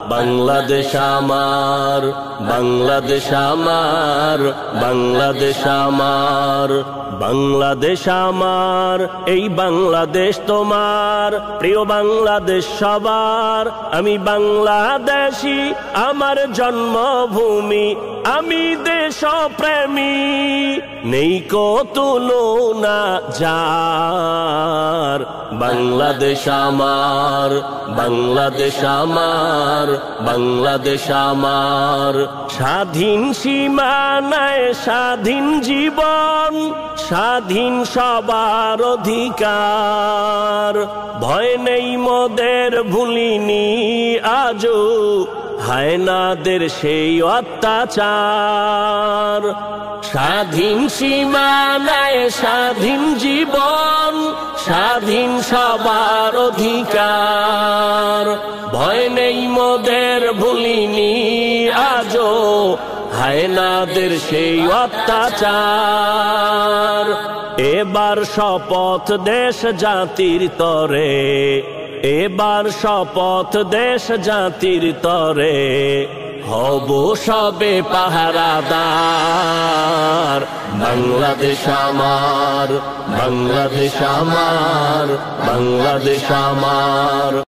বাংলাদেশ আমার, বাংলাদেশ আমার, বাংলাদেশ আমার, বাংলাদেশ আমার, এই বাংলাদেশ তোমার। প্রিয় বাংলাদেশ সবার, আমি বাংলাদেশী, আমার জন্মভূমি, আমি দেশপ্রেমী। নেই কো তুলনা যার, বাংলাদেশ আমার, বাংলাদেশ আমার, বাংলাদেশ আমার। স্বাধীন সীমানায় স্বাধীন জীবন, স্বাধীন সবার অধিকার। ভয় নেই মোদের, ভুলিনি আজও হায়নাদের সেই অত্যাচার। স্বাধীন সীমানায় স্বাধীন জীবন, স্বাধীন সবার অধিকার। ভয় নেই মোদের, ভুলিনি আজও হায়নাদের সেই অত্যাচার। এবার শপথ দেশ জাতির তরে, এবার শপথ দেশ জাতির তরে, হব সবে পাহারাদার। বাংলাদেশ আমার, বাংলাদেশ আমার, বাংলাদেশ আমার।